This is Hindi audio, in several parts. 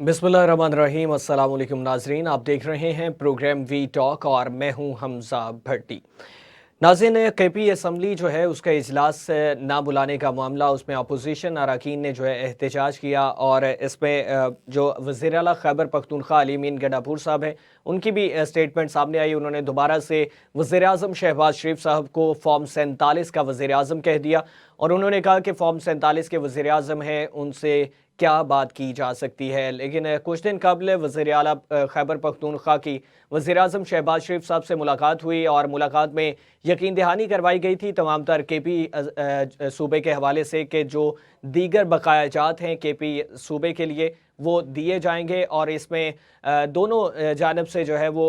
बिस्मिल्लाहिर्रहमानिर्रहीम। अस्सलाम वालेकुम नाजरीन, आप देख रहे हैं प्रोग्राम वी टॉक और मैं हूं हमजा भट्टी। नाज़रीन, केपी असम्बली जो है उसका इजलास ना बुलाने का मामला, उसमें अपोजिशन अरकान ने जो है एहतजाज किया और इसमें जो वज़ीर आला खैबर पख्तूनख्वा अली अमीन गंडापुर साहब हैं उनकी भी स्टेटमेंट सामने आई। उन्होंने दोबारा से वज़ीर आज़म शहबाज शरीफ साहब को फॉर्म 47 का वज़ीर आज़म कह दिया और उन्होंने कहा कि फॉर्म 47 के वज़ीर आज़म हैं, उनसे क्या बात की जा सकती है। लेकिन कुछ दिन कबल वज़ीर आला खैबर पख्तूनख्वा की वज़ीर आज़म शहबाज शरीफ साहब से मुलाकात हुई और मुलाकात में यकीन दहानी करवाई गई थी तमाम तर केपी सूबे के हवाले से कि जो दीगर बकायाजात हैं केपी सूबे के लिए वो दिए जाएंगे और इसमें दोनों जानब से जो है वो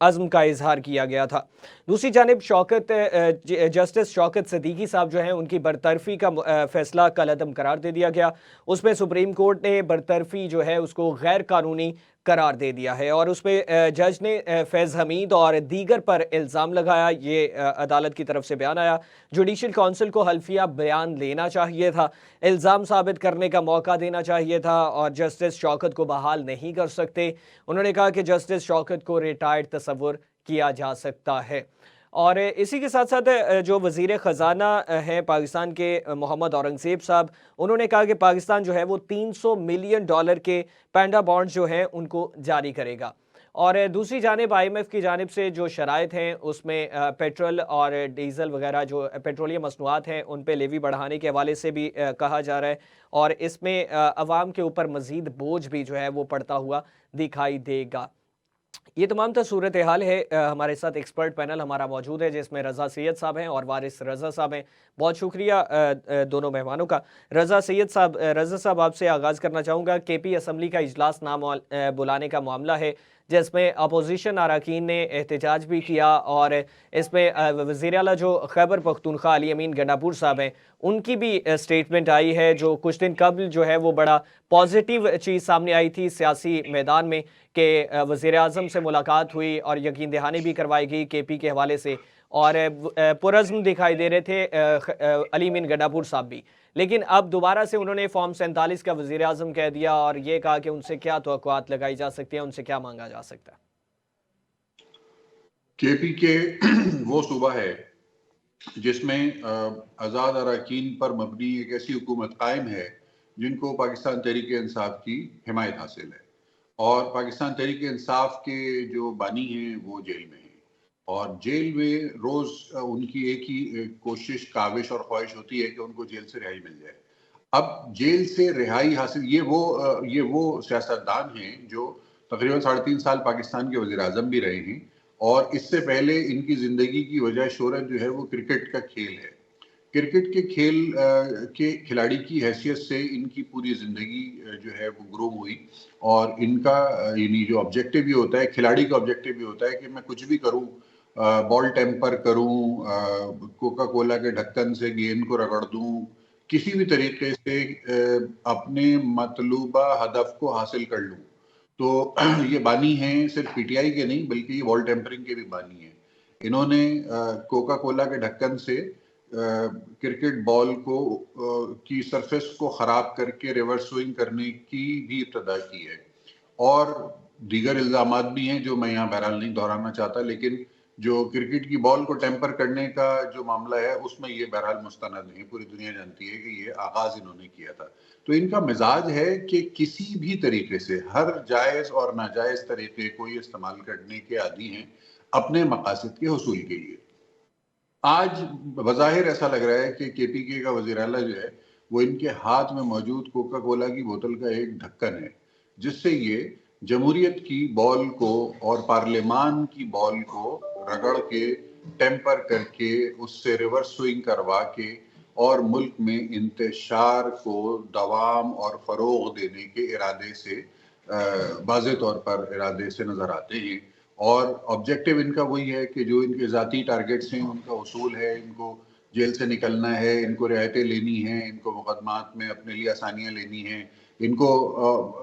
अज़्म का इजहार किया गया था। दूसरी जानब जस्टिस शौकत सिद्दीकी साहब जो हैं उनकी बरतरफी का फैसला कलअदम करार दे दिया गया। उसमें सुप्रीम कोर्ट ने बरतरफी जो है उसको गैर कानूनी करार दे दिया है और उसमें जज ने फैज़ हमीद और दीगर पर इल्ज़ाम लगाया। ये अदालत की तरफ से बयान आया। जुडिशल काउंसिल को हल्फिया बयान लेना चाहिए था, इल्ज़ाम साबित करने का मौका देना चाहिए था और जस्टिस शौकत को बहाल नहीं कर सकते। उन्होंने कहा कि जस्टिस शौकत को रिटायर्ड तस्वुर किया जा सकता है। और इसी के साथ साथ जो वज़ीर ख़जाना हैं पाकिस्तान के मोहम्मद औरंगज़ेब साहब, उन्होंने कहा कि पाकिस्तान जो है वो $300 मिलियन के पैंडा बॉन्ड जो हैं उनको जारी करेगा। और दूसरी जानिब IMF की जानिब से जो शराइत हैं उसमें पेट्रोल और डीज़ल वगैरह जो पेट्रोलियम मसनूआत हैं उन पे लेवी बढ़ाने के हवाले से भी कहा जा रहा है और इसमें अवाम के ऊपर मज़ीद बोझ भी जो है वो पड़ता हुआ दिखाई देगा। ये तमाम तो सूरत हाल है। हमारे साथ एक्सपर्ट पैनल हमारा मौजूद है जिसमें रज़ा सैयद साहब हैं और वारिस रज़ा साहब हैं। बहुत शुक्रिया दोनों मेहमानों का। रज़ा साहब आपसे आगाज़ करना चाहूँगा। केपी असम्बली का इजलास ना बुलाने का मामला है जिसमें अपोजिशन अरकान ने एहतजाज भी किया और इसमें वज़ीर आला जो खैबर पख्तूनख्वा अली अमीन गंडापुर साहब हैं उनकी भी स्टेटमेंट आई है जो कुछ दिन कबल जो है वो बड़ा पॉजिटिव चीज़ सामने आई थी सियासी मैदान में कि वज़ीर आज़म से मुलाकात हुई और यकीन दहानी भी करवाई गई केपी के हवाले से और पुरज़्म दिखाई दे रहे थे अली अमीन गंडापुर साहब भी। लेकिन अब दोबारा से उन्होंने फॉर्म 47 का वज़ीर आज़म कह दिया और ये कहा कि उनसे क्या तवक्कुआत लगाई जा सकती है, उनसे क्या मांगा जा सकता है। केपी के वो सूबा है जिसमें आज़ाद अरकान पर मबनी एक ऐसी हुकूमत कायम है जिनको पाकिस्तान तहरीक इंसाफ की हिमायत हासिल है और पाकिस्तान तहरीक इंसाफ के जो बानी हैं वो जेल में हैं और जेल में रोज़ उनकी एक ही कोशिश, काविश और ख्वाहिश होती है कि उनको जेल से रिहाई मिल जाए। अब जेल से रिहाई हासिल ये वो सियासतदान हैं जो तकरीबन 3.5 साल पाकिस्तान के वज़ीर आज़म भी रहे हैं और इससे पहले इनकी ज़िंदगी की वजह शोहरत जो है वो क्रिकेट का खेल है। क्रिकेट के खेल के खिलाड़ी की हैसियत से इनकी पूरी ज़िंदगी जो है वो ग्रो हुई और इनका यानी जो ऑब्जेक्टिव भी होता है, खिलाड़ी का ऑब्जेक्टिव भी होता है कि मैं कुछ भी करूँ, बॉल टेम्पर करूँ, कोका कोला के ढक्कन से गेंद को रगड़ दूँ, किसी भी तरीके से अपने मतलूबा हदफ को हासिल कर लूँ। तो ये बानी हैं सिर्फ पीटीआई के नहीं बल्कि ये बॉल टेम्परिंग के भी बानी हैं। इन्होंने कोका कोला के ढक्कन से क्रिकेट बॉल को की सरफेस को ख़राब करके रिवर्स स्विंग करने की भी इब्तदा की है और दीगर इल्ज़ामात भी हैं जो मैं यहाँ बहरहाल नहीं दोहराना चाहता, लेकिन जो क्रिकेट की बॉल को टेम्पर करने का जो मामला है उसमें ये बहरहाल मुस्तनद नहीं, पूरी दुनिया जानती है कि ये आगाज़ इन्होंने किया था। तो इनका मिजाज है कि किसी भी तरीके से हर जायज़ और नाजायज़ तरीके को ये इस्तेमाल करने के आदी हैं अपने मकासद के हुसूल के लिए। आज बज़ाहिर ऐसा लग रहा है कि केपीके का वज़ीर आला जो है वो इनके हाथ में मौजूद कोका कोला की बोतल का एक ढक्कन है जिससे ये जमहूरियत की बॉल को और पार्लियामान की बॉल को रगड़ के टेम्पर करके उससे रिवर्स स्विंग करवा के और मुल्क में इंतशार को दवाम और फ़रोग़ देने के इरादे से वाज़े तौर पर इरादे से नज़र आते हैं और ऑब्जेक्टिव इनका वही है कि जो इनके ज़ाती टारगेट्स हैं उनका उसूल है, इनको जेल से निकलना है, इनको रियायतें लेनी हैं, इनको मुकदमात में अपने लिए आसानियाँ लेनी हैं, इनको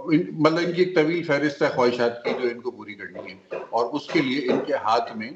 मतलब इनकी एक तवील फहरिस्त है ख्वाहिशात की जो इनको पूरी करनी है और उसके लिए इनके हाथ में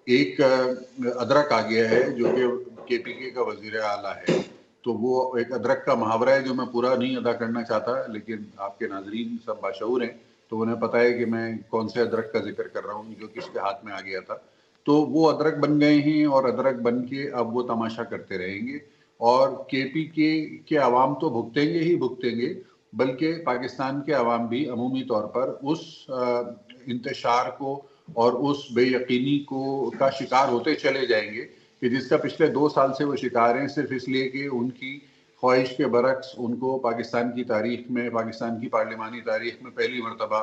एक अदरक आ गया है जो कि केपीके का वज़ीर आला है तो वो एक अदरक का मुहावरा है जो मैं पूरा नहीं अदा करना चाहता, लेकिन आपके नाजरीन सब बाशऊर हैं तो उन्हें पता है कि मैं कौन से अदरक का जिक्र कर रहा हूँ जो किसके हाथ में आ गया था। तो वो अदरक बन गए हैं और अदरक बन के अब वो तमाशा करते रहेंगे। और केपीके के अवाम तो भुगतेंगे ही भुगतेंगे, बल्कि पाकिस्तान के अवाम भी अमूमी तौर पर उस इंतशार को और उस बेयकीनी को का शिकार होते चले जाएंगे कि जिसका पिछले 2 साल से वो शिकार हैं, सिर्फ इसलिए कि उनकी ख्वाहिश के बरक्स उनको पाकिस्तान की तारीख में, पाकिस्तान की पार्लिमानी तारीख में पहली मरतबा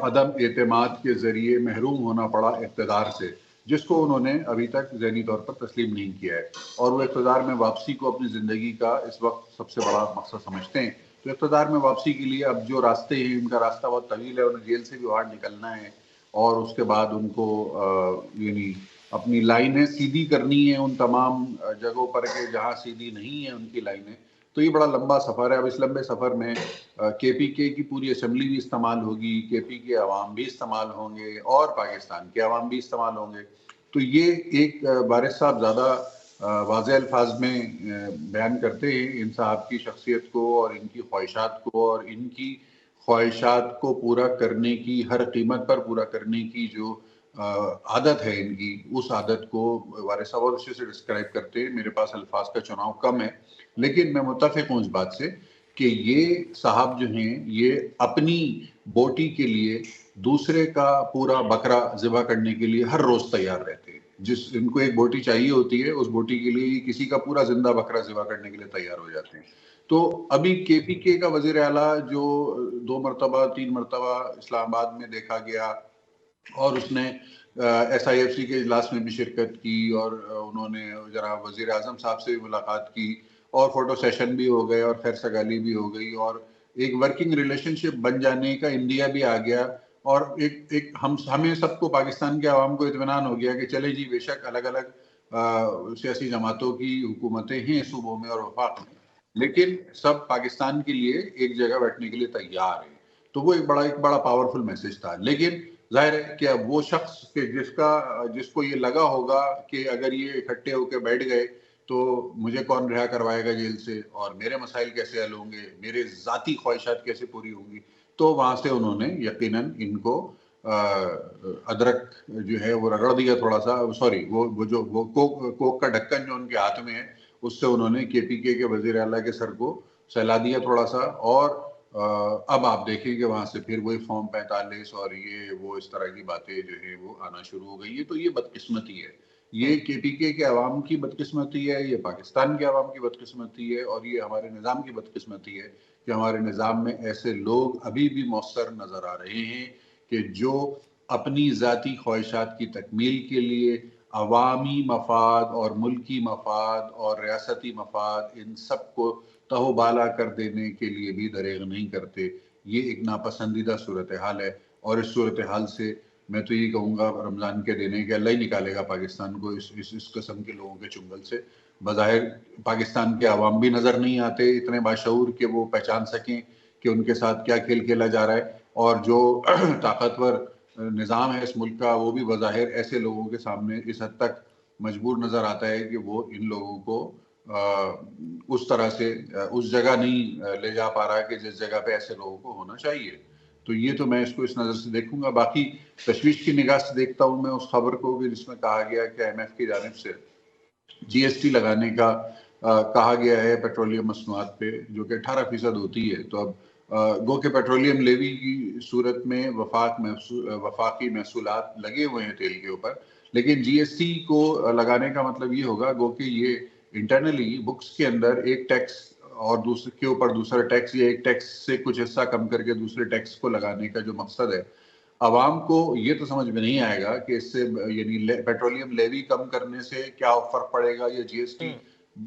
अदम एतमाद के ज़रिए महरूम होना पड़ा इक़्तिदार से, जिसको उन्होंने अभी तक ज़हनी तौर पर तस्लीम नहीं किया है। और वो इक़्तिदार में वापसी को अपनी ज़िंदगी का इस वक्त सबसे बड़ा मकसद समझते हैं। तो इक़्तिदार में वापसी के लिए अब जो रास्ते हैं, उनका रास्ता बहुत तवील है। उन्हें जेल से भी बाहर निकलना है और उसके बाद उनको यानी अपनी लाइनें सीधी करनी है उन तमाम जगहों पर के जहाँ सीधी नहीं है उनकी लाइनें। तो ये बड़ा लंबा सफ़र है। अब इस लंबे सफ़र में केपीके की पूरी असम्बली भी इस्तेमाल होगी, केपीके अवाम भी इस्तेमाल होंगे और पाकिस्तान के अवाम भी इस्तेमाल होंगे। तो ये एक वारिस साहब ज़्यादा वाज़ेह अल्फाज में बयान करते हैं इन साहब की शख्सियत को और इनकी ख्वाहिशात को, और इनकी ख्वाहिशात को पूरा करने की, हर कीमत पर पूरा करने की जो आदत है इनकी, उस आदत को वारिस साहब और अच्छे से डिस्क्राइब करते हैं। मेरे पास अल्फाज का चुनाव कम है, लेकिन मैं मुत्तफ़िक़ हूँ इस बात से कि ये साहब जो हैं ये अपनी बोटी के लिए दूसरे का पूरा बकरा ज़िबा करने के लिए हर रोज़ तैयार रहते हैं। जिस इनको एक बोटी चाहिए होती है, उस बोटी के लिए ये किसी का पूरा जिंदा बकरा ज़िबा करने के लिए तैयार हो जाते हैं। तो अभी केपीके का वज़ीर आला जो 2 मरतबा 3 मरतबा इस्लामाबाद में देखा गया और उसने SIFC के इजलास में भी शिरकत की और उन्होंने जनाब वज़ीर आज़म साहब से भी मुलाकात की और फोटो सेशन भी हो गए और खैर सगाली भी हो गई और एक वर्किंग रिलेशनशिप बन जाने का इंडिया भी आ गया। और एक हमें सबको, पाकिस्तान के अवाम को इत्मीनान हो गया कि चले जी, बेशक अलग अलग सियासी जमातों की हुकूमतें हैं सूबों में और वफाक में, लेकिन सब पाकिस्तान के लिए एक जगह बैठने के लिए तैयार है। तो वो एक बड़ा पावरफुल मैसेज था। लेकिन जाहिर है कि अब वो शख्स के जिसको ये लगा होगा कि अगर ये इकट्ठे होकर बैठ गए तो मुझे कौन रिहा करवाएगा जेल से और मेरे मसाइल कैसे हल होंगे, मेरे ज़ाती ख्वाहिशात कैसे पूरी होंगी, तो वहाँ से उन्होंने यकीनन इनको अदरक जो है वो रगड़ दिया थोड़ा सा, सॉरी वो कोक का ढक्कन जो उनके हाथ में है उससे उन्होंने केपीके के वज़ीर आला के सर को सहला दिया थोड़ा सा। और अब आप देखेंगे वहां से फिर वही फॉर्म 45 और ये वो इस तरह की बातें जो है वो आना शुरू हो गई है। तो ये बदकिस्मती है, ये केपीके के अवाम की बदकिस्मती है, ये पाकिस्तान के अवाम की बदकिस्मती है और ये हमारे निज़ाम की बदकिस्मती है कि हमारे निज़ाम में ऐसे लोग अभी भी मौसर नज़र आ रहे हैं कि जो अपनी ज़ाती ख्वाहिशात की तकमील के लिए अवामी मफाद और मुल्की मफाद और रियासती मफाद इन सब को तहोबाला कर देने के लिए भी दरेग नहीं करते। ये एक नापसंदीदा सूरत हाल है और इस सूरत हाल से मैं तो यही कहूँगा रमज़ान के दिन है कि अल्लाह ही निकालेगा पाकिस्तान को इस किस्म के लोगों के चुंगल से। बज़ाहिर पाकिस्तान के अवाम भी नज़र नहीं आते इतने बाशऊर कि वो पहचान सकें कि उनके साथ क्या खेल खेला जा रहा है, और जो ताकतवर निज़ाम है इस मुल्क का वो भी बज़ाहिर ऐसे लोगों के सामने इस हद तक मजबूर नज़र आता है कि वो इन लोगों को उस तरह से उस जगह नहीं ले जा पा रहा है कि जिस जगह पे ऐसे लोगों को होना चाहिए। तो ये तो मैं इसको इस नज़र से देखूंगा। बाकी तशवीश की निगाह से देखता हूँ मैं उस खबर को भी जिसमें कहा गया कि IMF की जानिब से GST लगाने का कहा गया है पेट्रोलियम मसनूआत पे, जो कि 18% होती है। तो अब गो के पेट्रोलियम लेवी की सूरत में वफाकी महसूलात लगे हुए हैं तेल के ऊपर, लेकिन GST को लगाने का मतलब ये होगा गो कि ये इंटरनली बुक्स के अंदर एक टैक्स और दूसरे के ऊपर दूसरा टैक्स या एक टैक्स से कुछ हिस्सा कम करके दूसरे टैक्स को लगाने का जो मकसद है, अवाम को ये तो समझ में नहीं आएगा कि इससे यानी पेट्रोलियम लेवी कम करने से क्या फर्क पड़ेगा या GST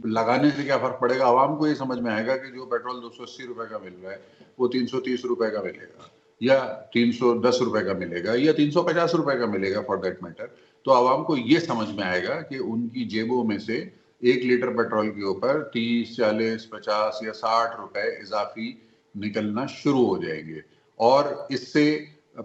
लगाने से क्या फर्क पड़ेगा। अवाम को ये समझ में आएगा कि जो पेट्रोल 280 रुपए का मिल रहा है वो 330 रुपए का मिलेगा या 310 रुपए का मिलेगा या 350 रुपए का मिलेगा फॉर दैट मैटर। तो अवाम को ये समझ में आएगा कि उनकी जेबों में से 1 लीटर पेट्रोल के ऊपर 30, 40, 50 या 60 रुपए इजाफी निकलना शुरू हो जाएंगे और इससे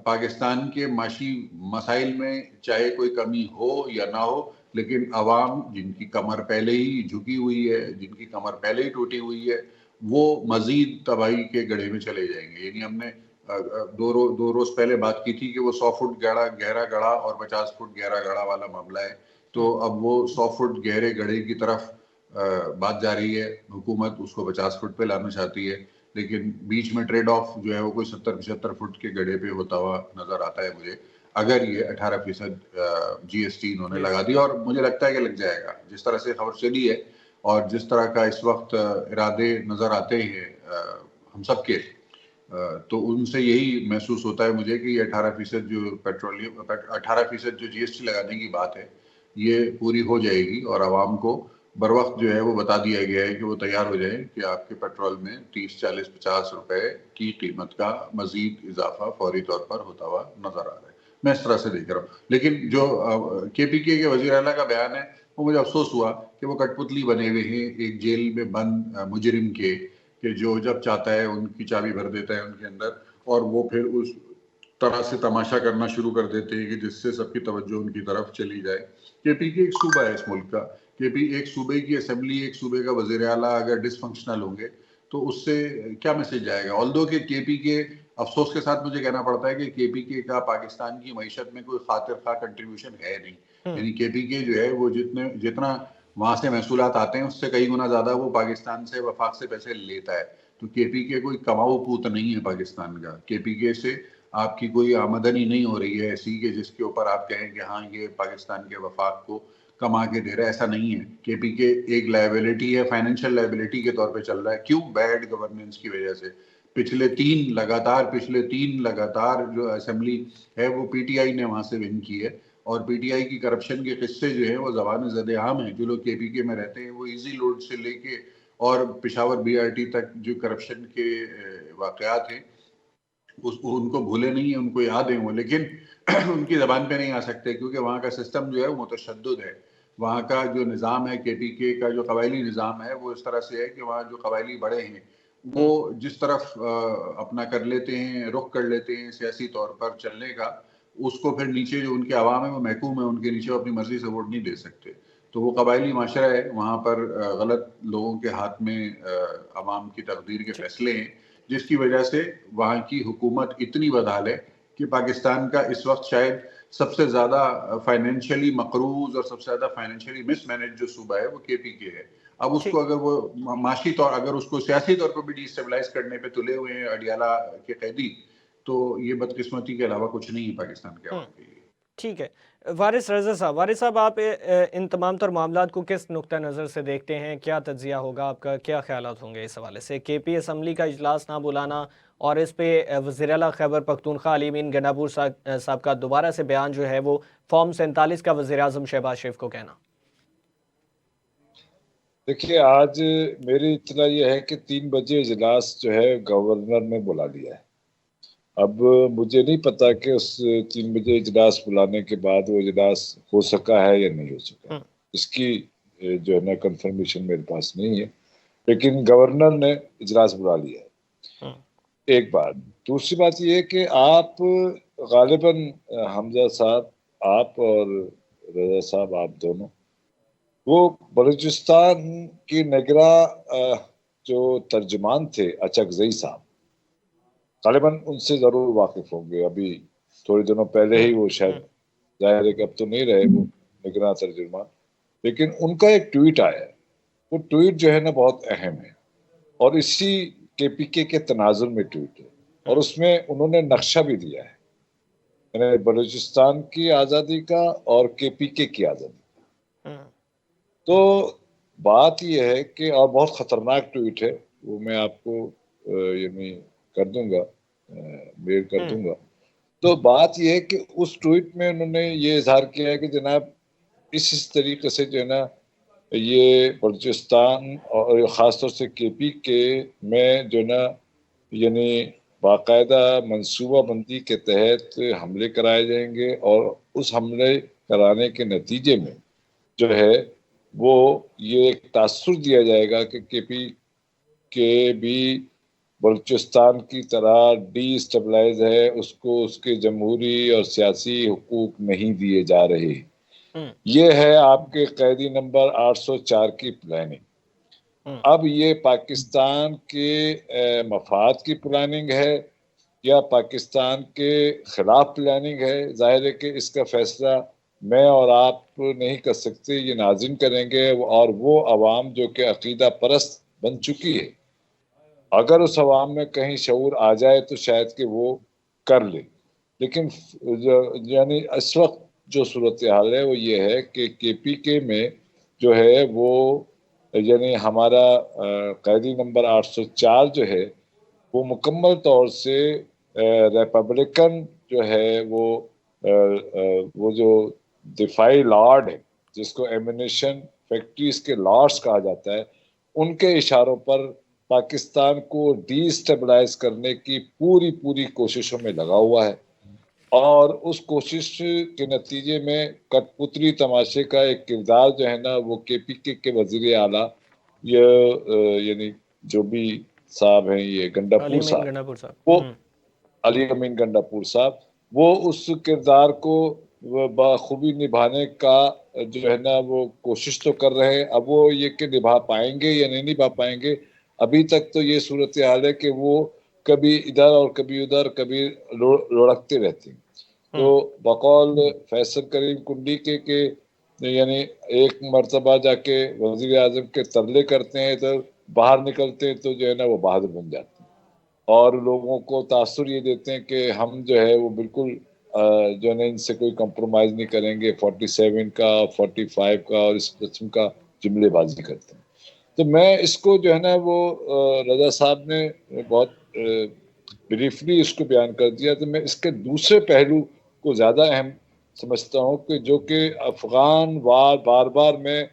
पाकिस्तान के माशी मसाइल में चाहे कोई कमी हो या ना हो, लेकिन आवाम जिनकी कमर पहले ही झुकी हुई है, जिनकी कमर पहले ही टूटी हुई है, वो मजीद तबाही के गड्ढे में चले जाएंगे। यानी हमने दो रोज पहले बात की थी कि वो 100 फुट गहरा गड्ढा और 50 फुट गहरा गड्ढा वाला मामला है, तो अब वो 100 फुट गहरे गड्ढे की तरफ बात जा रही है। हुकूमत उसको 50 फुट पे लाना चाहती है, लेकिन बीच में ट्रेड ऑफ जो है वो कोई 70-75 फुट के गड्ढे पे होता हुआ नजर आता है मुझे, अगर ये 18% GST इन्होंने लगा दिया, और मुझे लगता है कि लग जाएगा जिस तरह से खबर चली है और जिस तरह का इस वक्त इरादे नजर आते हैं हम सबके, तो उनसे यही महसूस होता है मुझे कि ये 18% जो पेट्रोलियम 18% जो GST लगाने की बात है ये पूरी हो जाएगी, और आवाम को बर वक्त जो है वो बता दिया गया है कि वो तैयार हो जाए कि आपके पेट्रोल में 30, 40, 50 रुपए की कीमत का मजीद इजाफा फौरी तौर पर होता हुआ नजर आ रहा है। मैं इस तरह से देख रहा हूँ। लेकिन जो KPK के वजीर आला का बयान है वो मुझे अफसोस हुआ कि वो कठपुतली बने हुए हैं एक जेल में बंद मुजरिम के, कि जो जब चाहता है उनकी चाबी भर देता है उनके अंदर, और वो फिर उस तरह से तमाशा करना शुरू कर देते हैं कि जिससे सबकी तवज्जो उनकी तरफ चली जाए। KPK एक सूबा है इस मुल्क का, एक सूबे की असेंबली, एक सूबे का वजीर आला अगर डिसफंक्शनल होंगे तो उससे क्या मैसेज जाएगा। ऑल्दो कि KPK, अफसोस के साथ मुझे कहना पड़ता है कि KPK का पाकिस्तान की मईशत में कोई खातिर खा कंट्रीब्यूशन है नहीं। यानी KPK जो है वो जितना वहां से महसूलात आते हैं उससे कई गुना ज्यादा वो पाकिस्तान से वफाक से पैसे लेता है। तो KPK कोई कमाऊ पूत नहीं है पाकिस्तान का। KPK से आपकी कोई आमदनी नहीं हो रही है ऐसी कि जिसके ऊपर आप कहें कि हाँ ये पाकिस्तान के वफाक को कमा के दे रहा है, ऐसा नहीं है। KPK एक लायबिलिटी है, फाइनेंशियल लायबिलिटी के तौर पे चल रहा है। क्यों? बैड गवर्नेंस की वजह से। पिछले तीन लगातार जो असेंबली है वो PTI ने वहां से विन की है, और PTI की करप्शन के किस्से जो है वो ज़बान ज़द-ए-आम है। जो लोग KPK में रहते हैं वो इजी लोड से लेके और पेशावर BRT तक जो करप्शन के वाकयात हैं उनको भूले नहीं है, उनको याद है वो, लेकिन उनकी जबान पे नहीं आ सकते क्योंकि वहाँ का सिस्टम जो है वो मुतशद्दिद है। वहाँ का जो निज़ाम है, KPK का जो कबायली निज़ाम है वो इस तरह से है कि वहाँ जो कबायली बड़े हैं वो जिस तरफ अपना कर लेते हैं, रुख कर लेते हैं सियासी तौर पर चलने का, उसको फिर नीचे जो उनके अवाम है वो महकूम है, उनके नीचे वो अपनी मर्जी से वोट नहीं दे सकते। तो वो कबायली माशरा है, वहाँ पर गलत लोगों के हाथ में अवाम की तकदीर के फैसले हैं, जिसकी वजह से वहाँ की हुकूमत इतनी बदहाल है कि पाकिस्तान का इस वक्त शायद सबसे ज़्यादा फाइनेंशियली मकरूज और सबसे ज़्यादा फाइनेंशियली मिसमैनेज जो सूबा है वो KPK है। अब उसको अगर वो माशी तौर, अगर उसको सियासी तौर पर भी डिस्टेबलाइज करने पे तुले हुए हैं अडियाला के कैदी, तो ये बदकिस्मती के अलावा कुछ नहीं है पाकिस्तान के अवाम के लिए। ठीक है। वारिस रज़ा साहब, आप इन तमाम तर मामलात को किस नुक्ता नज़र से देखते हैं? क्या तज्जिया होगा आपका, क्या ख्यालात होंगे इस हवाले से? KP असम्बली का इजलास ना बुलाना और इस पे वज़ीर आला खैबर पख्तूनख्वा अली अमीन गन्नापुर साहब का दोबारा से बयान जो है वो फॉर्म 47 का वज़ीर आज़म शहबाज शरीफ को कहना। देखिए, आज मेरी इत्तला ये है कि 3 बजे इजलास जो है गवर्नर ने बुला लिया है। अब मुझे नहीं पता कि उस 3 बजे इजलास बुलाने के बाद वो इजलास हो सका है या नहीं हो सका, इसकी जो है ना कंफर्मेशन मेरे पास नहीं है, लेकिन गवर्नर ने इजलास बुला लिया है। एक बात। दूसरी बात ये है कि आप गालिबन हमजा साहब, आप और रजा साहब, आप दोनों वो बलूचिस्तान की निगरा जो तर्जमान थे अचकजई साहब, गालिबन उनसे जरूर वाकिफ होंगे। अभी थोड़े दिनों पहले ही वो शायद, जाहिर है कि अब तो नहीं रहे वो निगरान तर्जुमान, लेकिन उनका एक ट्वीट आया है। वो ट्वीट जो है ना बहुत अहम है और इसी KPK के तनाजुर में ट्वीट है, और उसमें उन्होंने नक्शा भी दिया है, यानी बलूचिस्तान की आज़ादी का और KPK की आज़ादी का। तो बात यह है कि, और बहुत खतरनाक ट्वीट है वो, मैं आपको यानी कर दूंगा, मेल कर दूंगा। तो बात यह है कि उस ट्वीट में उन्होंने ये इजहार किया है कि जनाब इस तरीके से जो है ना ये बलूचिस्तान और ख़ासतौर से KPK में जो ना यानी बाकायदा मनसूबा बंदी के तहत हमले कराए जाएंगे, और उस हमले कराने के नतीजे में जो है वो ये एक तासुर दिया जाएगा कि KPK भी बलूचिस्तान की तरह डिस्टेबलाइज है, उसको उसके जमहूरी और सियासी हुकूक नहीं दिए जा रहे। ये है आपके कैदी नंबर 804 की प्लानिंग। अब ये पाकिस्तान के मफाद की प्लानिंग है या पाकिस्तान के खिलाफ प्लानिंग है, जाहिर है कि इसका फैसला मैं और आप नहीं कर सकते, ये नाज़रीन करेंगे। और वो अवाम जो कि अकीदा परस्त बन चुकी है, अगर उस अवाम में कहीं शऊर आ जाए तो शायद कि वो कर ले। लेकिन यानी इस वक्त जो सूरत हाल है वो ये है कि केपीके में जो है वो यानी हमारा कैदी नंबर 804 जो है वो मुकम्मल तौर से रिपब्लिकन जो है वो जो दिफाई लॉर्ड है, जिसको एमिनेशन फैक्ट्रीज के लॉर्ड्स कहा जाता है, उनके इशारों पर पाकिस्तान को डीस्टेबलाइज करने की पूरी पूरी कोशिशों में लगा हुआ है। और उस कोशिश के नतीजे में कठपुतली तमाशे का एक किरदार जो है ना वो केपीके के वजीर आला ये यानी जो भी साहब हैं, ये गंडापुर साहब, वो अली अमीन गंडापुर साहब, वो उस किरदार को बखूबी निभाने का जो है ना वो कोशिश तो कर रहे हैं। अब वो ये कि निभा पाएंगे या नहीं निभा पाएंगे, अभी तक तो ये सूरत हाल है कि वो कभी इधर और कभी उधर, कभी लुढ़कते रहते हैं। तो बकौल फैसल करीम कुंडी के यानी एक मर्तबा जाके वजीर आजम के तरले करते हैं तो बाहर निकलते हैं तो जो है ना वो बहादुर बन जाते हैं और लोगों को तासुर ये देते हैं कि हम जो है वो बिल्कुल जो है ना इनसे कोई कंप्रोमाइज नहीं करेंगे, 47 का 45 का और इस किस्म का जुमलेबाजी करते हैं। तो मैं इसको जो है ना वो रजा साहब ने बहुत ब्रीफली इसको बयान कर दिया, तो मैं इसके दूसरे पहलू को ज़्यादा अहम समझता हूँ कि जो कि अफगान वार बार बार मैं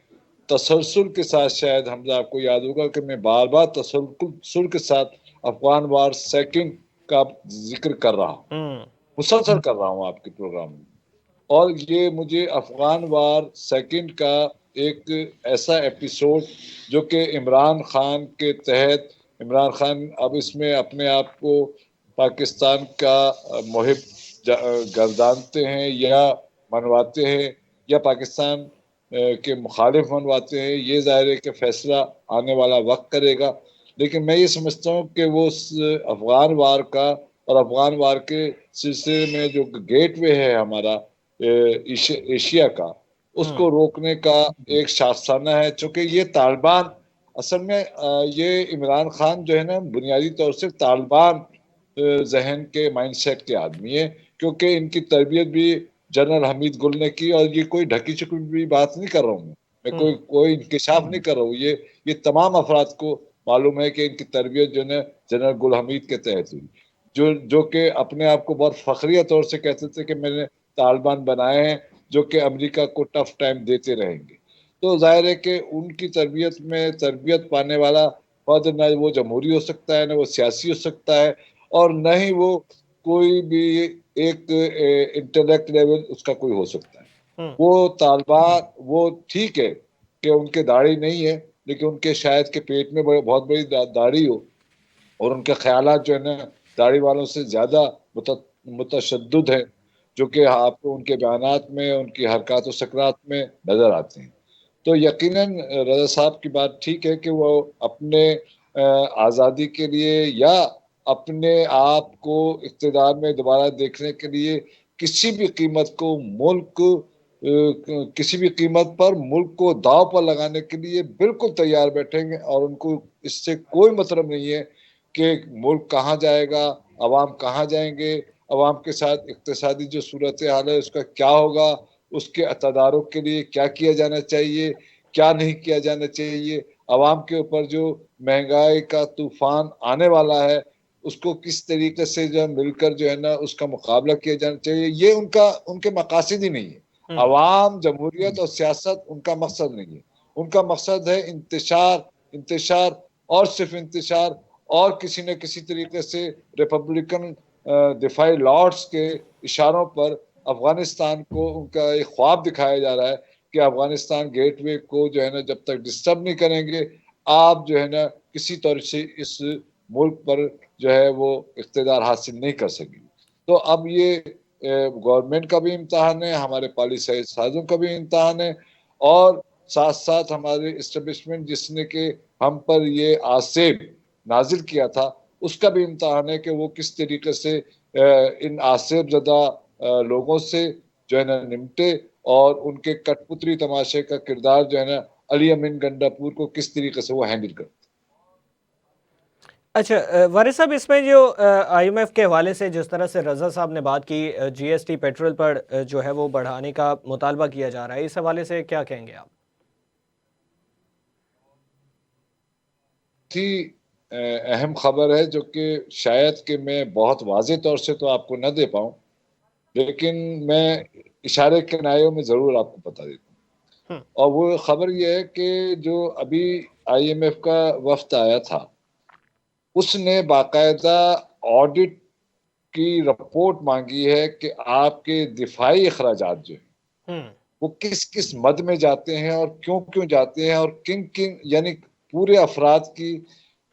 तसलसल के साथ, शायद हमजा आपको याद होगा कि मैं बार बार तसलसल के साथ अफगान वार सेकंड का जिक्र कर रहा हूँ, मुसलसल कर रहा हूँ आपके प्रोग्राम में। और ये मुझे अफगान वार सेकंड का एक ऐसा एपिसोड जो कि इमरान खान के तहत, इमरान खान अब इसमें अपने आप को पाकिस्तान का मुहिब गर्दानते हैं या मनवाते हैं या पाकिस्तान के मुखालिफ मनवाते हैं, ये जाहिर है कि फैसला आने वाला वक्त करेगा। लेकिन मैं ये समझता हूँ कि वो अफगान वार का और अफगान वार के सिलसिले में जो गेटवे है हमारा एशिया का, उसको रोकने का एक शास्त्राना है। चूंकि ये तालिबान असल में ये इमरान खान जो है ना बुनियादी तौर से तालिबान जहन के माइंडसेट के आदमी है, क्योंकि इनकी तरबियत भी जनरल हमीद गुल ने की। और ये कोई ढकी छुपी बात नहीं कर रहा हूँ मैं कोई इंकशाफ नहीं कर रहा हूँ, ये तमाम अफराद को मालूम है कि इनकी तरबियत जो है जनरल गुल हमीद के तहत हुई, जो कि अपने आप को बहुत फखरिया तौर से कहते थे कि मैंने तालिबान बनाए हैं जो कि अमेरिका को टफ टाइम देते रहेंगे। तो जाहिर है कि उनकी तरबियत पाने वाला फर्द न वो जमहूरी हो सकता है, न वो सियासी हो सकता है, और न ही वो कोई भी एक इंटेलेक्ट लेवल उसका कोई हो सकता है। वो तालिबान, वो ठीक है कि उनके दाढ़ी नहीं है, लेकिन उनके शायद के पेट में बहुत बड़ी दाढ़ी हो और उनके ख्यालात जो है ना दाढ़ी वालों से ज्यादा मुतशद्दिद है, जो कि आपको उनके बयानात में, उनकी हरकत और सकरात में नजर आते हैं। तो यकीनन रजा साहब की बात ठीक है कि वो अपने आज़ादी के लिए या अपने आप को इक़्तिदार में दोबारा देखने के लिए किसी भी कीमत को किसी भी कीमत पर मुल्क को दाव पर लगाने के लिए बिल्कुल तैयार बैठेंगे। और उनको इससे कोई मतलब नहीं है कि मुल्क कहाँ जाएगा, अवाम कहाँ जाएंगे, अवाम के साथ इक़्तिसादी जो सूरत हाल है उसका क्या होगा, उसके तदारुक के लिए क्या किया जाना चाहिए, क्या नहीं किया जाना चाहिए, अवाम के ऊपर जो महंगाई का तूफान आने वाला है उसको किस तरीके से जो मिलकर जो है ना उसका मुकाबला किया जाना चाहिए, ये उनके मकासद ही नहीं है। अवाम, जमहूरियत और सियासत उनका मकसद नहीं है। उनका मकसद है इंतशार और सिर्फ इंतशार, और किसी न किसी तरीके से रिपब्लिकन दिफाई लॉर्ड्स के इशारों पर अफगानिस्तान को उनका एक ख्वाब दिखाया जा रहा है कि अफगानिस्तान गेटवे को जो है ना जब तक डिस्टर्ब नहीं करेंगे, आप जो है ना किसी तरह से इस मुल्क पर जो है वो इख्तिदार हासिल नहीं कर सकेंगे। तो अब ये गवर्नमेंट का भी इम्तहान है, हमारे पॉलिसी साजों का भी इम्तहान है, और साथ साथ हमारे इस्टेब्लिशमेंट जिसने के हम पर ये आसेब नाजिल किया था उसका भी इम्तहान है कि वो किस तरीके से इन आसेब ज़दा लोगों से जो है ना निपटे, और उनके कठपुतली तमाशे का किरदार जो है ना अली अमीन गंडापुर को किस तरीके से वो हैंडल करते। अच्छा, वारिस साहब, इसमें जो आईएमएफ के हवाले से जिस तरह से रजा साहब ने बात की, जीएसटी पेट्रोल पर जो है वो बढ़ाने का मुतालबा किया जा रहा है, इस हवाले से क्या कहेंगे आप? थी अहम खबर है जो कि शायद कि मैं बहुत वाज़ेह तौर से तो आपको न दे पाऊं, लेकिन मैं इशारे के नायों में ज़रूर आपको बता देता हूँ। और वो खबर ये है कि जो अभी आईएमएफ का वफ्द आया था उसने बाकायदा ऑडिट की रिपोर्ट मांगी है कि आपके दिफाई अखराजात जो है वो किस किस मद में जाते हैं और क्यों क्यों जाते हैं, और किन किन यानी पूरे अफराद की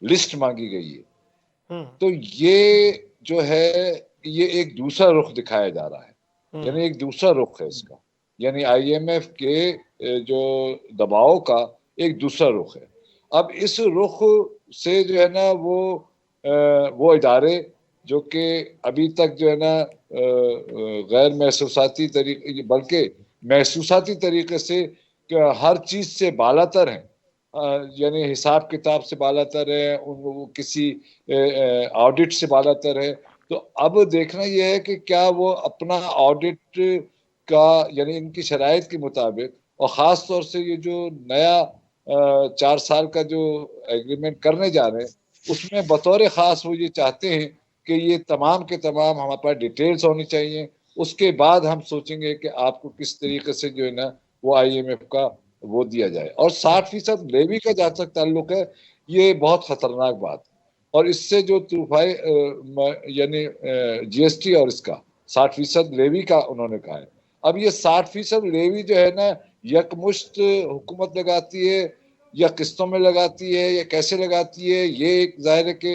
लिस्ट मांगी गई है। तो ये जो है ये एक दूसरा रुख दिखाया जा रहा है, यानी एक दूसरा रुख है इसका, यानी आईएमएफ के जो दबाव का एक दूसरा रुख है। अब इस रुख से जो है ना वो इदारे जो कि अभी तक जो है ना गैर महसूसाती तरीके बल्कि महसूसाती तरीके से हर चीज से बालातर हैं, यानी हिसाब किताब से बालातर है, वो किसी ऑडिट से बालातर है। तो अब देखना यह है कि क्या वो अपना ऑडिट का यानी इनकी शराइत के मुताबिक, और ख़ास तौर से ये जो नया 4 साल का जो एग्रीमेंट करने जा रहे हैं उसमें बतौर ख़ास वो ये चाहते हैं कि ये तमाम के तमाम हमारे पास डिटेल्स होनी चाहिए, उसके बाद हम सोचेंगे कि आपको किस तरीके से जो है ना वो आईएमएफ का वो दिया जाए। और 60% लेवी का जहाँ तक ताल्लुक है ये बहुत खतरनाक बात है, और इससे जो तूफाई यानी जीएसटी और इसका 60% लेवी का उन्होंने कहा है। अब ये 60% लेवी जो है ना यकमुश्त हुकूमत लगाती है या किस्तों में लगाती है या कैसे लगाती है, ये एक जाहिर है कि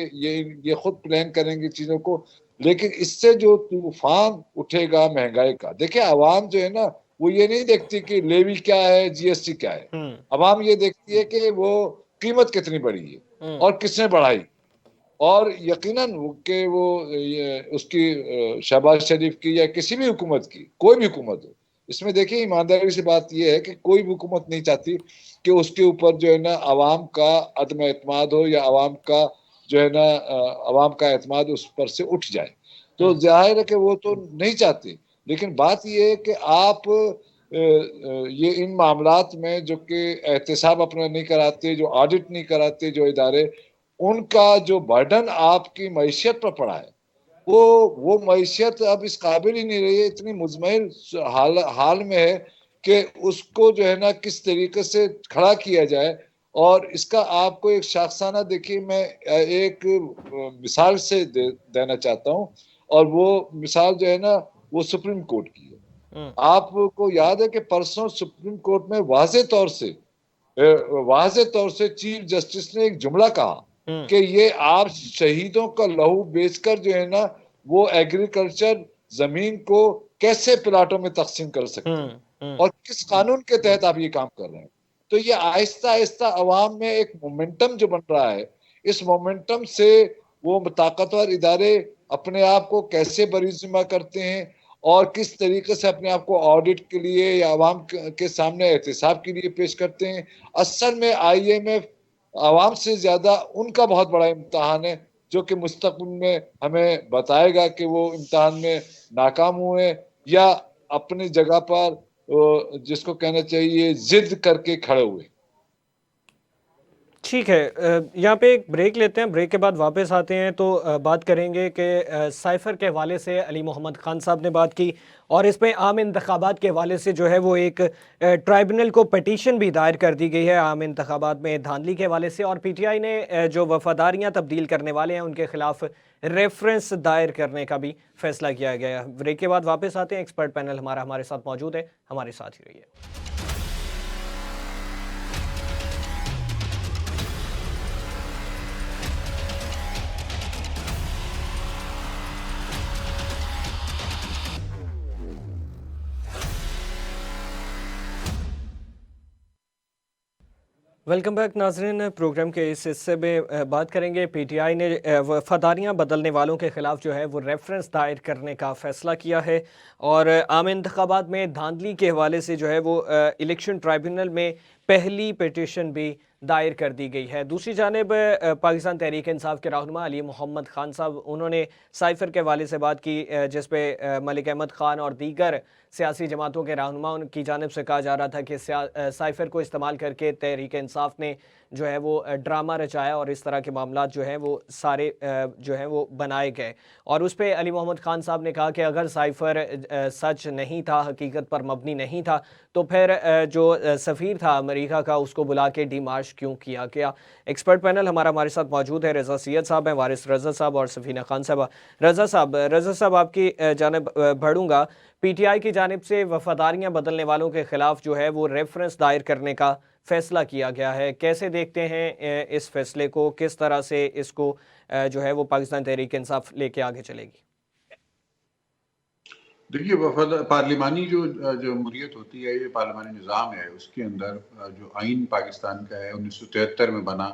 ये खुद प्लान करेंगे चीजों को, लेकिन इससे जो तूफान उठेगा महंगाई का, देखिए आवाम जो है ना वो ये नहीं देखती कि लेवी क्या है जीएसटी क्या है, आवाम ये देखती है कि वो कीमत कितनी बढ़ी है और किसने बढ़ाई। और यकीनन कि वो उसकी शहबाज शरीफ की या किसी भी हुकूमत की, कोई भी हुकूमत हो, इसमें देखिए ईमानदारी से बात यह है कि कोई भी हुकूमत नहीं चाहती कि उसके ऊपर जो है ना अवाम का अदम एतमाद हो या अवाम का जो है ना अवाम का एतमाद उस पर से उठ जाए। तो जाहिर है कि वो तो नहीं चाहती, लेकिन बात यह है कि आप ये इन मामलात में जो कि एहतसाब अपना नहीं कराते, जो ऑडिट नहीं कराते जो इदारे, उनका जो बर्डन आपकी मैशियत पर पड़ा है वो मैशियत अब इस काबिल ही नहीं रही है, इतनी मुजमैल हाल में है कि उसको जो है ना किस तरीके से खड़ा किया जाए। और इसका आपको एक शाखसाना देखिए, मैं एक मिसाल से देना चाहता हूँ, और वो मिसाल जो है ना वो सुप्रीम कोर्ट की है। आपको याद है कि परसों सुप्रीम कोर्ट में वाज़े तौर से चीफ जस्टिस ने एक जुमला कहा कि ये आप शहीदों का लहू बेचकर जो है ना वो एग्रीकल्चर जमीन को कैसे प्लाटों में तकसीम कर सकते हैं और किस कानून के तहत आप ये काम कर रहे हैं। तो ये आहिस्ता आहिस्ता अवाम में एक मोमेंटम जो बन रहा है, इस मोमेंटम से वो ताकतवर इदारे अपने आप को कैसे बरीज़िम्मा करते हैं और किस तरीके से अपने आप को ऑडिट के लिए या अवाम के सामने एहतसाब के लिए पेश करते हैं। असल में आईएमएफ आवाम से ज्यादा उनका बहुत बड़ा इम्तहान है, जो कि मुस्तकबिल में हमें बताएगा कि वो इम्तहान में नाकाम हुए या अपनी जगह पर जिसको कहना चाहिए जिद करके खड़े हुए। ठीक है, यहाँ पे एक ब्रेक लेते हैं, ब्रेक के बाद वापस आते हैं तो बात करेंगे कि साइफर के हवाले से अली मोहम्मद खान साहब ने बात की, और इसमें आम इंतखाबात के हवाले से जो है वो एक ट्राइब्यूनल को पटिशन भी दायर कर दी गई है आम इंतखाबात में धांधली के हवाले से, और पीटीआई ने जो वफादारियाँ तब्दील करने वाले हैं उनके खिलाफ रेफरेंस दायर करने का भी फैसला किया गया है। ब्रेक के बाद वापस आते हैं, एक्सपर्ट पैनल हमारे साथ मौजूद है, हमारे साथ ही रहिए। वेलकम बैक नाजरीन। प्रोग्राम के इस हिस्से में बात करेंगे। पीटीआई ने वफादारियां बदलने वालों के खिलाफ जो है वो रेफरेंस दायर करने का फैसला किया है और आम इंतखाबात में धांधली के हवाले से जो है वो इलेक्शन ट्राइब्यूनल में पहली पिटीशन भी दायर कर दी गई है। दूसरी जानिब पाकिस्तान तहरीक इंसाफ के रहनुमा अली मोहम्मद खान साहब, उन्होंने साइफर के हवाले से बात की जिस पे मलिक अहमद खान और दीगर सियासी जमातों के रहनुमाओं की जानिब से कहा जा रहा था कि साइफर को इस्तेमाल करके तहरीक इंसाफ ने जो है वो ड्रामा रचाया और इस तरह के मामला जो हैं वो सारे जो हैं वो बनाए गए। और उस पर अली मोहम्मद खान साहब ने कहा कि अगर साइफर सच नहीं था, हकीकत पर मबनी नहीं था, तो फिर जो सफ़ीर था अमेरिका का उसको बुला के डीमार्श क्यों किया गया। एक्सपर्ट पैनल हमारे साथ मौजूद है। रज़ा सैयद साहब हैं, वारिस रज़ा साहब और सफ़ीना खान साहब। रज़ा साहब आपकी जानिब बढ़ूँगा। पीटीआई की जानिब से वफादारियां बदलने वालों के खिलाफ जो है वो रेफरेंस दायर करने का फैसला किया गया है। कैसे देखते हैं इस फैसले को, किस तरह से इसको जो है वो पाकिस्तान तहरीक इंसाफ लेके आगे चलेगी? देखिए, वफादार पार्लिमानी जो जमहूरियत होती है, ये पार्लिमानी निज़ाम है। उसके अंदर जो आइन पाकिस्तान का है 1973 में बना,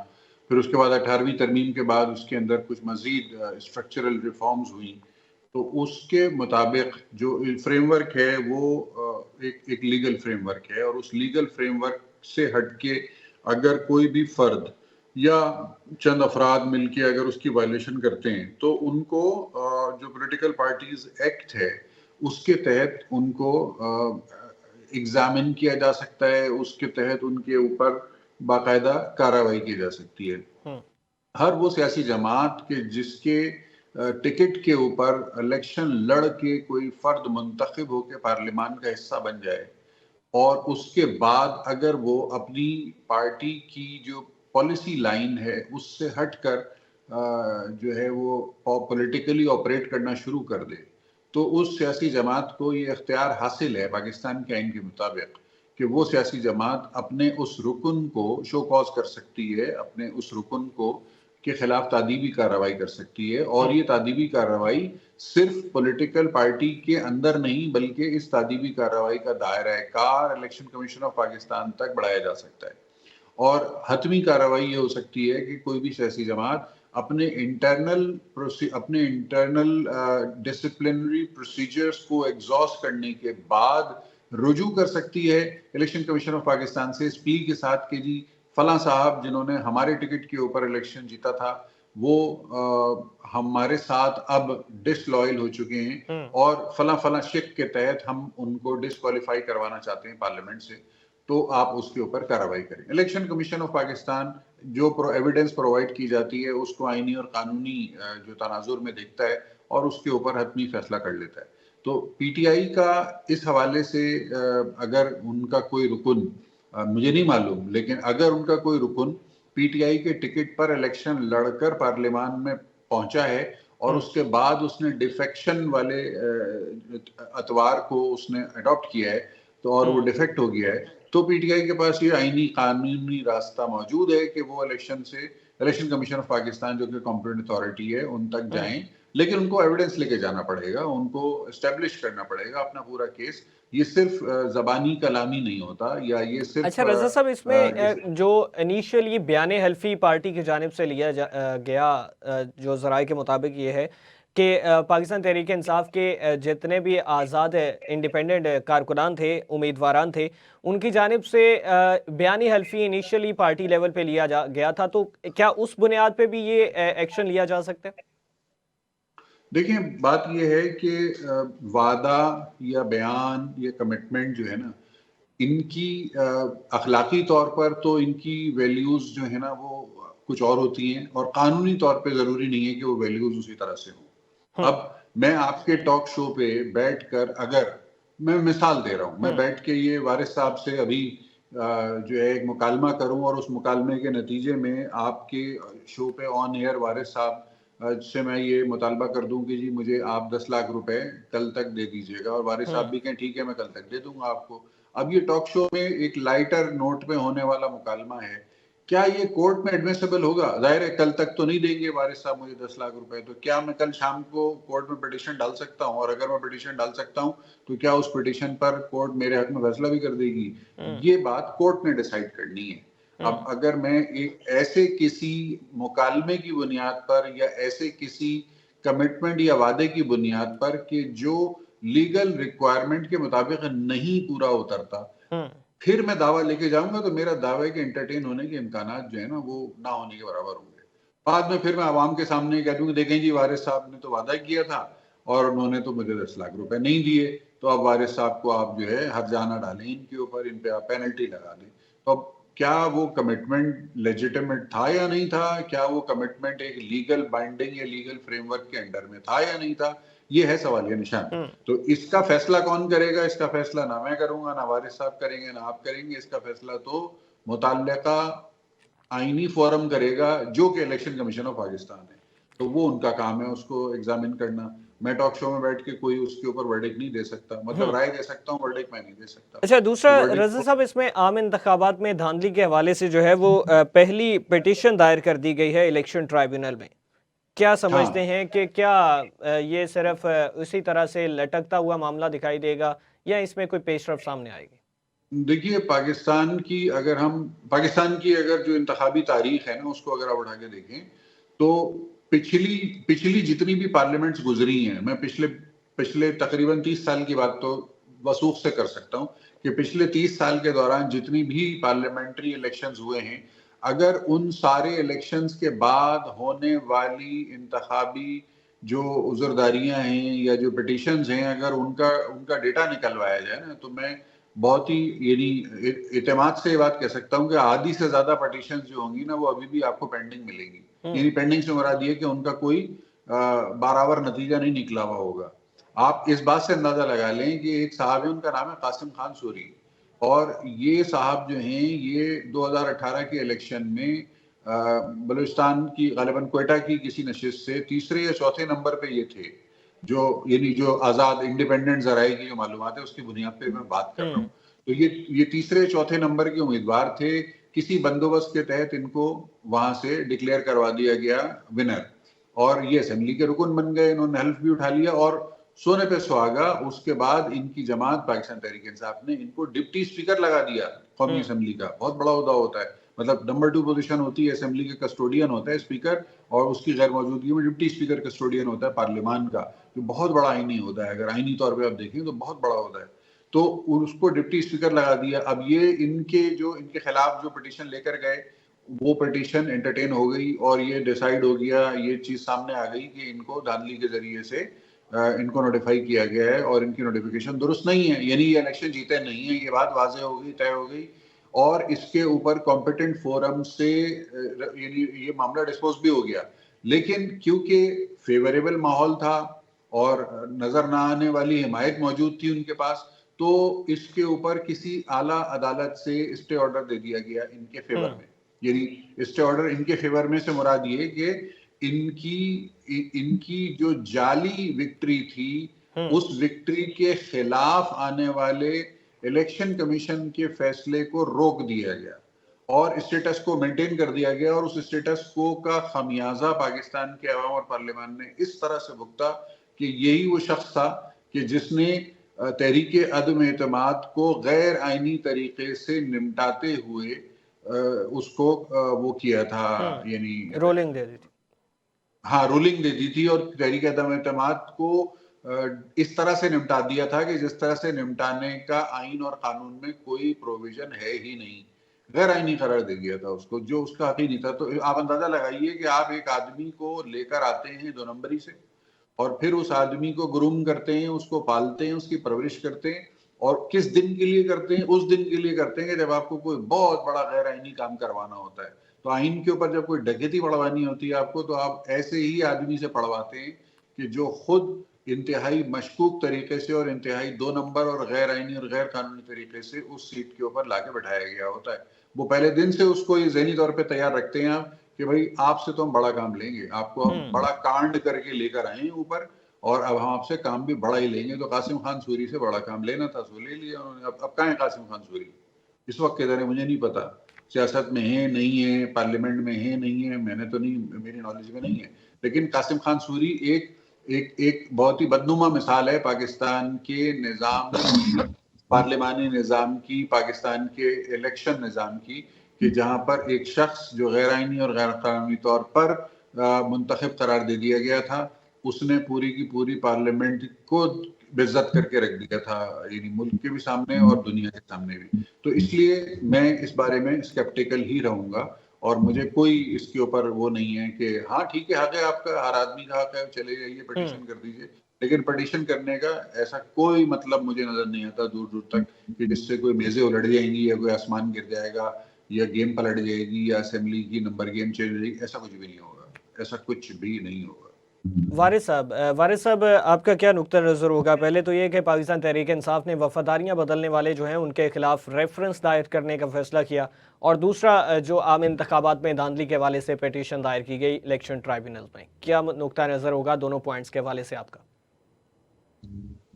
फिर उसके बाद 18वीं तरमीम के बाद उसके अंदर कुछ मज़ीद स्ट्रक्चरल रिफॉर्म्स हुई। तो उसके मुताबिक जो फ्रेमवर्क है वो एक लीगल फ्रेमवर्क है, और उस लीगल फ्रेमवर्क से हटके अगर कोई भी फर्द या चंद अफराद मिलके अगर उसकी वायलेशन करते हैं तो उनको जो पॉलिटिकल पार्टीज एक्ट है उसके तहत उनको एग्जामिन किया जा सकता है, उसके तहत उनके ऊपर बाकायदा कार्रवाई की जा सकती है। हर वो सियासी जमात के जिसके टिकट के ऊपर इलेक्शन लड़ के कोई फर्द मुंतखब होकर पार्लियामान का हिस्सा बन जाए और उसके बाद अगर वो अपनी पार्टी की जो पॉलिसी लाइन है उससे हटकर जो है वो पॉलिटिकली ऑपरेट करना शुरू कर दे, तो उस सियासी जमात को ये इख्तियार हासिल है पाकिस्तान के आइन के मुताबिक कि वो सियासी जमात अपने उस रुकन को शो कॉज कर सकती है, अपने उस रुकन को के खिलाफ तादीबी कार्रवाई कर सकती है। और ये तादीबी कार्रवाई सिर्फ पॉलिटिकल पार्टी के अंदर नहीं बल्कि इस तादीबी कार्रवाई का दायरा car election commission of Pakistan तक बढ़ाया जा सकता है। और हतमी कार्रवाई ये हो सकती है कि कोई भी सियासी जमात अपने इंटरनल डिसिप्लिनरी प्रोसीजर्स को एग्जॉस्ट करने के बाद रुजू कर सकती है इलेक्शन कमीशन ऑफ पाकिस्तान से इस प्ली के साथ कि जी फला साहब जिन्होंने हमारे टिकट के ऊपर इलेक्शन जीता था वो हमारे साथ अब डिसलॉयल हो चुके हैं और फला फला शिक के तहत हम उनको डिसक्वालीफाई करवाना चाहते हैं पार्लियामेंट से, तो आप उसके ऊपर कार्रवाई करें। इलेक्शन कमीशन ऑफ पाकिस्तान जो एविडेंस प्रोवाइड की जाती है उसको आईनी और कानूनी जो तनाजुर में देखता है और उसके ऊपर हतमी फैसला कर लेता है। तो पीटीआई का इस हवाले से अगर उनका कोई रुकन, मुझे नहीं मालूम, लेकिन अगर उनका कोई रुकन पीटीआई के टिकट पर इलेक्शन लड़कर पार्लियामान में पहुंचा है और उसके बाद उसने डिफेक्शन वाले अतवार को उसने अडॉप्ट किया है तो और वो डिफेक्ट हो गया है, तो पीटीआई के पास ये आईनी कानूनी रास्ता मौजूद है कि वो इलेक्शन कमीशन ऑफ पाकिस्तान जो कि कॉम्पिटेंट अथॉरिटी है उन तक जाएं, लेकिन उनको एविडेंस लेके जाना पड़ेगा, उनको एस्टेब्लिश करना पड़ेगा अपना पूरा केस। ये सिर्फ जबानी कलामी नहीं होता या ये सिर्फ अच्छा रज़ा साहब, इसमें जो इनिशियल ये बयान हल्फी पार्टी की जानिब से लिया गया जो ज़राए के मुताबिक ये है कि पाकिस्तान तहरीक इंसाफ के जितने भी आज़ाद इंडिपेंडेंट कारकुनान थे, उम्मीदवारान थे, उनकी जानिब से बयानी हल्फी इनिशियली पार्टी लेवल पे लिया गया था, तो क्या उस बुनियाद पे भी ये एक्शन लिया जा सकता है? देखिए, बात यह है कि वादा या बयान या कमिटमेंट जो है ना, इनकी अखलाकी तौर पर तो इनकी वैल्यूज जो है ना वो कुछ और होती हैं और कानूनी तौर पे जरूरी नहीं है कि वो वैल्यूज उसी तरह से हो। अब मैं आपके टॉक शो पे बैठकर, अगर मैं मिसाल दे रहा हूँ, मैं बैठ के ये वारिस साहब से अभी जो है एक मुकालमा करूं और उस मुकालमे के नतीजे में आपके शो पे ऑन एयर वारिस साहब से मैं ये मुतालबा कर दूं कि जी मुझे आप 10 लाख रुपए कल तक दे दीजिएगा, और वारिस साहब भी कहें ठीक है मैं कल तक दे दूंगा आपको। अब ये टॉक शो में एक लाइटर नोट पे होने वाला मुकालमा है, क्या ये कोर्ट में एडमिसिबल होगा? जाहिर है कल तक तो नहीं देंगे वारिस साहब मुझे 10 लाख रुपए, तो क्या मैं कल शाम को कोर्ट में पिटीशन डाल सकता हूँ? और अगर मैं पिटीशन डाल सकता हूँ तो क्या उस पिटीशन पर कोर्ट मेरे हक में फैसला भी कर देगी? ये बात कोर्ट ने डिसाइड करनी है। अब अगर मैं एक ऐसे किसी मुकालमे की बुनियाद पर या ऐसे किसी कमिटमेंट या वादे की बुनियाद पर कि जो लीगल रिक्वायरमेंट के मुताबिक नहीं पूरा उतरता, फिर मैं दावा लेके जाऊंगा तो मेरा दावे के एंटरटेन होने के इम्कानात जो है ना वो ना होने के बराबर होंगे। बाद में फिर मैं आवाम के सामने कह दूंगा, देखें जी वारिस साहब ने तो वादा किया था और उन्होंने तो मुझे 10 लाख रुपए नहीं दिए, तो अब वारिस साहब को आप जो है हर्जाना डालें इनके ऊपर, इन पे आप पेनल्टी लगा दें। तो अब क्या वो कमिटमेंट लेजिटिमेट था या नहीं था? क्या वो कमिटमेंट एक लीगल बाइंडिंग या लीगल फ्रेमवर्क के अंडर में था या नहीं था? ये है सवालिया निशान। तो इसका फैसला कौन करेगा? इसका फैसला ना मैं करूंगा, ना वारिस साहब करेंगे, ना आप करेंगे। इसका फैसला तो मुतल्लिका आईनी फोरम करेगा जो कि इलेक्शन कमीशन ऑफ पाकिस्तान है। तो वो उनका काम है उसको एग्जामिन करना। मैं टॉक शो में बैठ के कोई उसके ऊपर वर्डिक्ट नहीं दे सकता, मतलब राय दे सकता हूँ, वर्डिक्ट मैं नहीं दे सकता। अच्छा, दूसरा तो रजा साहब, इसमें आम इंतखाबात में धांधली के हवाले से जो है वो पहली पिटीशन दायर कर दी गई है इलेक्शन ट्राइब्यूनल में। क्या समझते हैं कि क्या ये सिर्फ उसी तरह से लटकता हुआ मामला दिखाई देगा या इसमें कोई पेशरफ सामने आएगी? देखिए, पाकिस्तान की अगर जो इंतखाबी तारीख है ना उसको अगर आप उठा के देखें तो पिछली जितनी भी पार्लियामेंट्स गुजरी हैं, मैं पिछले तकरीबन 30 साल की बात तो वसूख से कर सकता हूं कि पिछले 30 साल के दौरान जितनी भी पार्लियामेंट्री इलेक्शंस हुए हैं, अगर उन सारे इलेक्शंस के बाद होने वाली इंतखाबी जो उज़रदारियां हैं या जो पिटीशंस हैं, अगर उनका डेटा निकलवाया जाए ना, तो मैं बहुत ही यानी इत्तेमाद से ये बात कह सकता हूँ कि आधी से ज्यादा पिटीशंस जो होंगी ना वो अभी भी आपको पेंडिंग मिलेंगी। यानी पेंडिंग से मुराद ये कि उनका कोई बराबर नतीजा नहीं निकला हुआ होगा। आप इस बात से अंदाजा लगा लें कि एक साहब है, उनका नाम है कासिम खान सूरी, और ये साहब जो हैं ये 2018 के इलेक्शन में बलूचिस्तान की गालिबन क्वेटा की किसी नशिस्त से तीसरे या चौथे नंबर पे ये थे, जो आजाद इंडिपेंडेंट जराये की जो मालूमात है उसकी बुनियाद पे मैं बात कर रहा हूँ। तो ये तीसरे चौथे नंबर के उम्मीदवार थे। किसी बंदोबस्त के तहत इनको वहां से डिक्लेयर करवा दिया गया विनर, और ये असेंबली के रुकन बन गए। इन्होंने हल्फ भी उठा लिया और सोने पे सुहागा उसके बाद इनकी जमात पाकिस्तान तहरीक इंसाफ ने इनको डिप्टी स्पीकर लगा दिया कौमी असेंबली का। बहुत बड़ा ओहदा होता है, मतलब नंबर 2 पोजीशन होती है, असेंबली के कस्टोडियन होता है स्पीकर, और उसकी गैर मौजूदगी में डिप्टी स्पीकर कस्टोडियन होता है पार्लियामान का, जो बहुत बड़ा आईनी होता है। अगर आईनी तौर पे आप देखें तो बहुत बड़ा होता है। तो उसको डिप्टी स्पीकर लगा दिया। अब ये इनके खिलाफ जो पिटीशन लेकर गए वो पिटीशन एंटरटेन हो गई और ये डिसाइड हो गया, ये चीज सामने आ गई कि इनको धांधली के जरिए से इनको नोटिफाई किया गया है और इनकी नोटिफिकेशन दुरुस्त नहीं है, यानी ये इलेक्शन जीते नहीं है। ये बात वाज़ेह हो गई, तय हो गई, और इसके ऊपर कॉम्पिटेंट फोरम से यानी ये मामला डिस्पोज भी हो गया। लेकिन क्योंकि फेवरेबल माहौल था और नजर ना आने वाली हिमायत मौजूद थी उनके पास, तो इसके ऊपर किसी आला अदालत से स्टे ऑर्डर दे दिया गया इनके फेवर में। यानी स्टे ऑर्डर इनके फेवर में से मुराद ये कि इनकी जो जाली विक्ट्री थी उस विक्ट्री के खिलाफ आने वाले इलेक्शन कमीशन के फैसले को रोक दिया गया और स्टेटस को मेंटेन कर दिया गया, और उस स्टेटस को का खामियाजा पाकिस्तान के अवाम और पार्लियामान ने इस तरह से भुगता कि यही वो शख्स था कि जिसने तहरीक अदम एतमाद को गैर आईनी तरीके से निपटाते हुए उसको वो किया था, यानी रोलिंग दे दी थी। हाँ, रूलिंग दे दी थी और तहरीक अदम एतमाद को इस तरह से निपटा दिया था कि जिस तरह से निपटाने का आइन और कानून में कोई प्रोविजन है ही नहीं। गैर आईनी करार दे दिया था उसको, जो उसका हक ही नहीं था। तो आप अंदाजा लगाइए कि आप एक आदमी को लेकर आते हैं 2 नंबरी से और फिर उस आदमी को ग्रूम करते हैं, उसको पालते हैं, उसकी परवरिश करते हैं, और किस दिन के लिए करते हैं? उस दिन के लिए करते हैं कि जब आपको कोई बहुत बड़ा गैर आईनी काम करवाना होता है। तो आइन के ऊपर जब कोई डकैती पढ़वानी होती है आपको, तो आप ऐसे ही आदमी से पढ़वाते हैं कि जो खुद इंतहाई मशकूक तरीके से और इंतहाई 2 नंबर और गैर आईनी और गैर कानूनी तरीके से उस सीट के ऊपर लाके बैठाया गया होता है। वो पहले दिन से उसको ये ज़हनी तौर पे तैयार रखते हैं आप कि भाई आपसे तो हम बड़ा काम लेंगे, आपको हम बड़ा कांड करके लेकर आए ऊपर, और अब हम आपसे काम भी बड़ा ही लेंगे। तो कासिम खान सूरी से बड़ा काम लेना था, सो ले लिया उन्होंने। अब कहाँ है कासिम खान सूरी इस वक्त? किधर है मुझे नहीं पता, सियासत में है नहीं है, पार्लियामेंट में है नहीं है, मैंने तो नहीं, मेरी नॉलेज में नहीं है। लेकिन कासिम खान सूरी एक बहुत ही बदनुमा मिसाल है पाकिस्तान के निज़ाम, पार्लियामानी निज़ाम की, पाकिस्तान के इलेक्शन निज़ाम की, कि जहां पर एक शख्स जो गैर आईनी और गैर कानूनी तौर पर मुंतखब करार दे दिया गया था, उसने पूरी की पूरी पार्लियामेंट को बेइज्जत करके रख दिया था, यानी मुल्क के भी सामने और दुनिया के सामने भी। तो इसलिए मैं इस बारे में स्केप्टिकल ही रहूंगा और मुझे कोई इसके ऊपर वो नहीं है कि हाँ ठीक है, हक है आपका, हर आदमी का हक है, चले जाइए पिटीशन कर दीजिए, लेकिन पिटीशन करने का ऐसा कोई मतलब मुझे नजर नहीं आता दूर दूर तक कि जिससे कोई मेजें उलट जाएंगी या कोई आसमान गिर जाएगा या गेम पलट जाएगी या असेंबली की नंबर गेम चेंज हो जाएगी। ऐसा कुछ भी नहीं होगा, ऐसा कुछ भी नहीं होगा। वारिस साहब आपका क्या नुक्ता नज़र होगा? पहले तो ये कि पाकिस्तान तहरीक इंसाफ ने वफादारियां बदलने वाले जो हैं उनके खिलाफ रेफरेंस दायर करने का फैसला किया, और दूसरा जो आम इंतखाबात में धांधली के हवाले से पिटीशन दायर की गई इलेक्शन ट्राइब्यूनल में, क्या नुक्ता नज़र होगा दोनों पॉइंट्स के हवाले से आपका?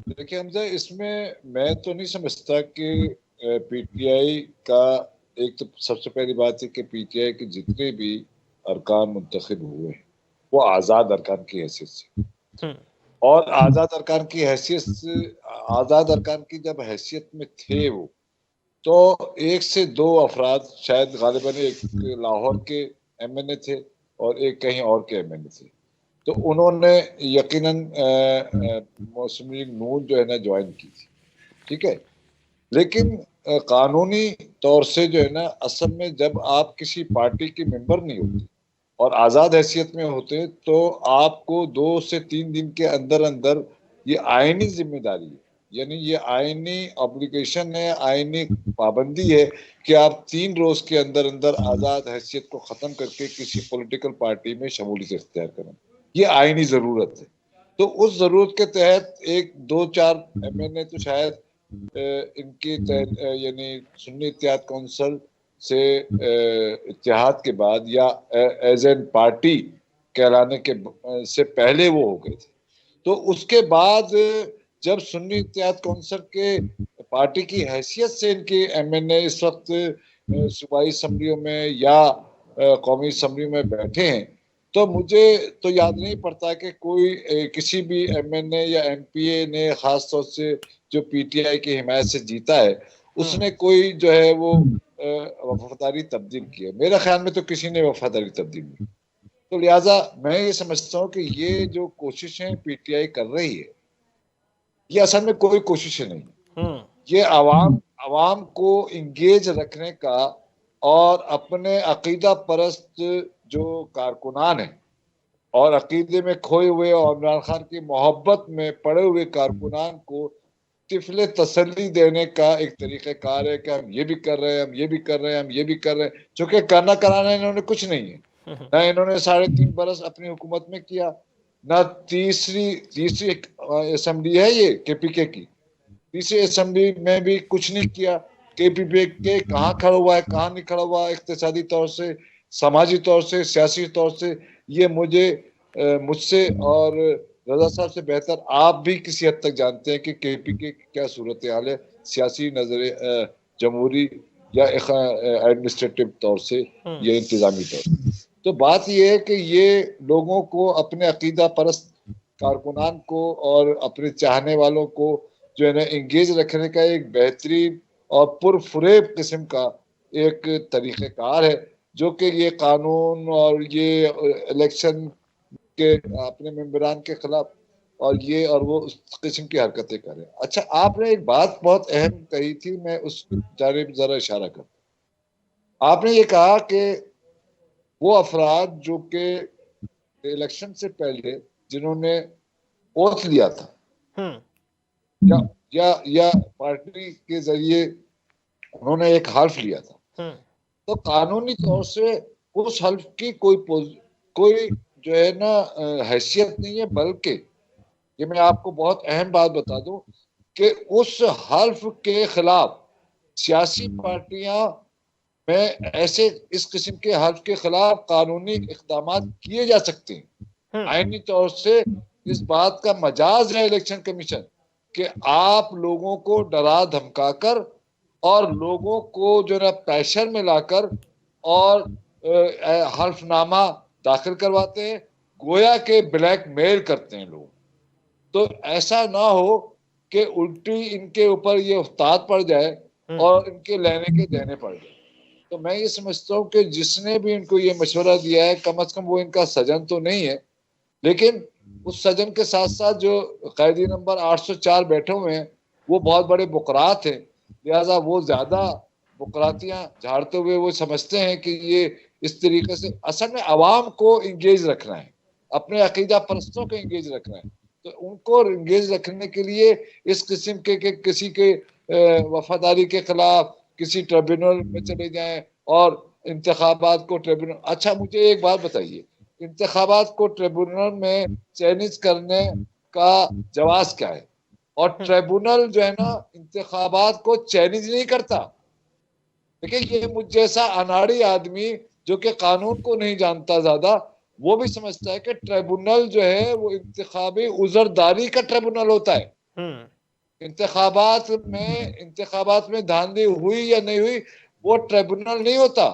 देखिए हमजा, इसमें मैं तो नहीं समझता कि पीटीआई का, एक तो सबसे पहली बात है कि पीटीआई के जितने भी अरकान मुंतखब हुए हैं वो आज़ाद अरकान की हैसियत से, और आज़ाद अरकान की हैसियत से, आज़ाद अरकान की जब हैसियत में थे वो, तो एक से दो अफराद, शायद गालिबन एक लाहौर के एमएनए थे और एक कहीं और के एमएनए थे, तो उन्होंने यकीनन मुस्लिम लीग नून जो है ना ज्वाइन की थी, ठीक है। लेकिन कानूनी तौर से जो है ना, असल में जब आप किसी पार्टी के मेंबर नहीं होते और आज़ाद हैसियत में होते, तो आपको 2 से 3 दिन के अंदर अंदर ये आईनी जिम्मेदारी है, यानी ये आईनी ऑब्लिगेशन है, आईनी पाबंदी है कि आप 3 रोज के अंदर अंदर आज़ाद हैसियत को ख़त्म करके किसी पॉलिटिकल पार्टी में शमूलियत इख्तियार करें। ये आईनी ज़रूरत है। तो उस ज़रूरत के तहत 1, 2, 4 एमएनए तो शायद इनकी यानी सुन्नी इत्तेहाद काउंसिल से इत्तेहाद के बाद या एज एन पार्टी कहलाने के से पहले वो हो गए थे। तो उसके बाद जब सुन्नी इत्तेहाद काउंसिल के पार्टी की हैसियत से इनके एमएनए इस वक्त सूबाई असम्बलियों में या कौमी असम्बली में बैठे हैं, तो मुझे तो याद नहीं पड़ता कि कोई किसी भी एमएनए या एमपीए ने खास तौर से जो पीटीआई की हिमायत से जीता है उसने कोई जो है वो वफादारी तब्दील की है। मेरे ख्याल में तो किसी ने वफादारी तब्दील नहीं। तो लिहाजा मैं ये समझता हूँ कि ये जो कोशिशें पीटीआई कर रही है ये असल में कोई कोशिशें नहीं, ये आवाम को इंगेज रखने का और अपने अकीदा परस्त जो कारकुनान है और अकीदे में खोए हुए और इमरान खान की मोहब्बत में पड़े हुए कारकुनान को तिफले तसल्ली देने का एक तरीक़ाकार है कि हम ये भी कर रहे हैं, हम ये भी कर रहे हैं, हम ये भी कर रहे हैं, चूंकि करना कराना इन्होंने कुछ नहीं है। ना इन्होंने 3.5 बरस अपनी हुकूमत में किया, ना तीसरी असेंबली है ये केपीके की, तीसरी असेंबली में भी कुछ नहीं किया। केपीके कहाँ खड़ा हुआ है, कहाँ नहीं खड़ा हुआ, इक्तिसादी तौर से, समाजी तौर से, सियासी तौर से, ये मुझसे और रजा साहब से बेहतर आप भी किसी हद तक जानते हैं कि केपीके की क्या सूरत हाल है सियासी नजर, जमहूरी या एडमिनिस्ट्रेटिव तौर से या इंतजामी तौर से। तो बात यह है कि ये लोगों को, अपने अकीदा परस्त कारकुनान को और अपने चाहने वालों को जो है ना इंगेज रखने का एक बेहतरीन और पुरफरेब किस्म का एक तरीक़ेकार है, जो कि ये कानून और ये इलेक्शन के अपने मेंबरान के खिलाफ और वो उस किस्म की हरकतें करें। अच्छा, आपने एक बात बहुत अहम कही थी, मैं उस जानिब जरा इशारा करता। आपने ये कहा कि वो अफराद जो कि इलेक्शन से पहले जिन्होंने ओथ लिया था या पार्टी के जरिए उन्होंने एक हल्फ लिया था, तो कानूनी तौर से उस हल्फ की कोई जो है ना हैसियत नहीं है, बल्कि ये मैं आपको बहुत अहम बात बता दूं कि उस हल्फ के खिलाफ सियासी पार्टियां में ऐसे इस किस्म के हल्फ के खिलाफ कानूनी इक़दाम किए जा सकते हैं। आईनी तौर से इस बात का मजाज है इलेक्शन कमीशन कि आप लोगों को डरा धमका कर और लोगों को जो है प्रेशर में लाकर और हल्फनामा दाखिल करवाते हैं, गोया के ब्लैकमेल करते हैं लोग। तो ऐसा ना हो कि उल्टी इनके ऊपर ये उस्ताद पड़ जाए और इनके लेने के देने पड़ जाए। तो मैं ये समझता हूँ कि जिसने भी इनको ये मशवरा दिया है कम से कम वो इनका सजन तो नहीं है, लेकिन उस सजन के साथ साथ जो कैदी नंबर 804 बैठे हुए हैं वो बहुत बड़े बुकरात हैं, लिहाजा वो ज्यादा बुकरातियां झाड़ते हुए वो समझते हैं कि ये इस तरीके से असल में अवाम को इंगेज रखना है, अपने अकीदा परस्तों को इंगेज रखना है। तो उनको इंगेज रखने के लिए इस किस्म के किसी के वफादारी के खिलाफ किसी ट्रिब्यूनल में चले जाएं और इंतखाबात को ट्रिब्यूनल, अच्छा मुझे एक बात बताइए, इंतखाबात को ट्रिब्यूनल में चयनित करने का जवाब क्या है? और ट्रिब्यूनल जो है ना इंतखाबात को चयनित नहीं करता। देखिए ये मुझ जैसा अनाड़ी आदमी जो कि कानून को नहीं जानता ज्यादा, वो भी समझता है कि ट्रिब्यूनल जो है वो इंतखाबी उजरदारी का ट्रिब्यूनल होता है। इंतखाबात में धांधली हुई या नहीं हुई वो ट्रिब्यूनल नहीं होता,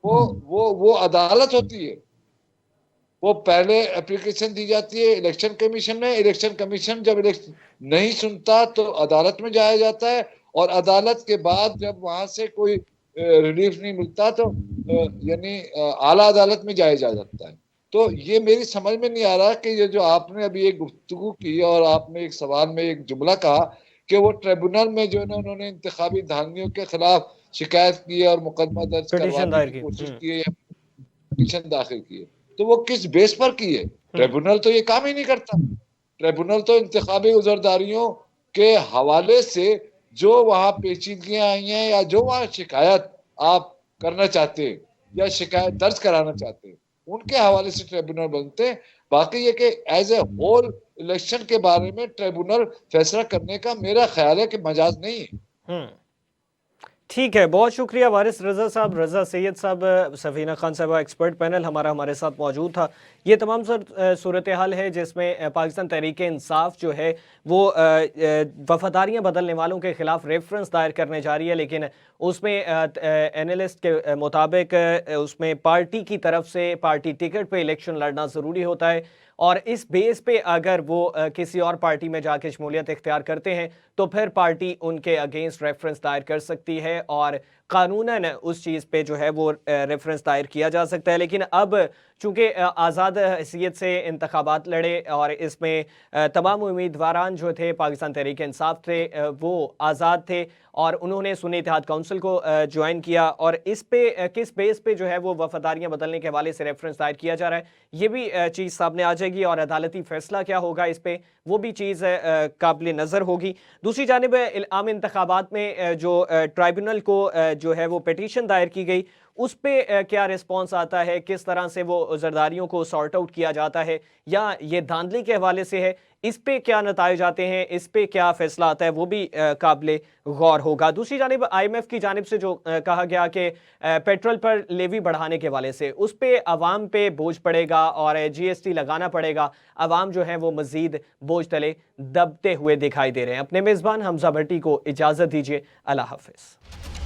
वो अदालत होती है। वो पहले एप्लीकेशन दी जाती है इलेक्शन कमीशन में, इलेक्शन कमीशन जब इलेक्शन नहीं सुनता तो अदालत में जाया जाता है, और अदालत के बाद जब वहां से कोई रिलीफ नहीं मिलता तो यानी आला अदालत में जाया जाता है। तो ये मेरी समझ में नहीं आ रहा कि ये जो आपने अभी एक गुफ्तगू की और आपने एक सवाल में एक जुमला कहा कि वो ट्रिब्यूनल में जो है ना उन्होंने इंतखाबी धांधलियों के खिलाफ शिकायत की है और मुकदमा दर्ज करवाने की कोशिश की है या पिटीशन दाखिल की है, तो वो किस बेस पर की है? ट्रिब्यूनल तो ये काम ही नहीं करता। ट्रिब्यूनल तो इंतखाबी उजरदारियों के हवाले से जो वहां पेचीदगियां आई हैं या जो वहां शिकायत आप करना चाहते हैं या शिकायत दर्ज कराना चाहते हैं उनके हवाले से ट्रिब्यूनल बनते हैं। बाकी ये कि एज ए होल इलेक्शन के बारे में ट्रिब्यूनल फैसला करने का मेरा ख्याल है कि मजाज नहीं है। ठीक है, बहुत शुक्रिया वारिस रज़ा साहब, रज़ा सैयद साहब, सफीना खान साहब, एक्सपर्ट पैनल हमारे साथ मौजूद था। ये तमाम सूरत हाल है जिसमें पाकिस्तान तहरीक इंसाफ जो है वो वफादारियाँ बदलने वालों के खिलाफ रेफरेंस दायर करने जा रही है, लेकिन उसमें एनालिस्ट के मुताबिक उसमें पार्टी की तरफ से पार्टी टिकट पे इलेक्शन लड़ना ज़रूरी होता है, और इस बेस पे अगर वो किसी और पार्टी में जाके शमूलियत इख्तियार करते हैं तो फिर पार्टी उनके अगेंस्ट रेफरेंस दायर कर सकती है और कानूनन उस चीज़ पे जो है वो रेफरेंस दायर किया जा सकता है। लेकिन अब चूँकि आज़ाद हैसियत से इंतखाबात लड़े और इसमें तमाम उम्मीदवारान जो थे पाकिस्तान तहरीक इंसाफ थे वो आज़ाद थे और उन्होंने सुन्नी इत्तेहाद काउंसिल को ज्वाइन किया, और इस पे किस बेस पे जो है वो वफादारियाँ बदलने के हवाले से रेफरेंस दायर किया जा रहा है, ये भी चीज़ सामने आ जाएगी, और अदालती फैसला क्या होगा इस पे वो भी चीज़ काबिल नज़र होगी। दूसरी जानिब आम इंतखाबात में जो ट्राइब्यूनल को जो है वो पिटीशन दायर की गई उस पे क्या रिस्पॉन्स आता है, किस तरह से वो उज़रदारियों को सॉर्ट आउट किया जाता है या ये धांधली के हवाले से है, इस पे क्या नताइज आते हैं, इस पे क्या फैसला आता है, वो भी काबिल गौर होगा। दूसरी जानिब IMF की जानिब से जो कहा गया कि पेट्रोल पर लेवी बढ़ाने के हवाले से उस पे अवाम पे बोझ पड़ेगा और GST लगाना पड़ेगा, अवाम जो है वो मज़ीद बोझ तले दबते हुए दिखाई दे रहे हैं। अपने मेज़बान हमजा भट्टी को इजाज़त दीजिए, अल्लाह हाफ़िज़।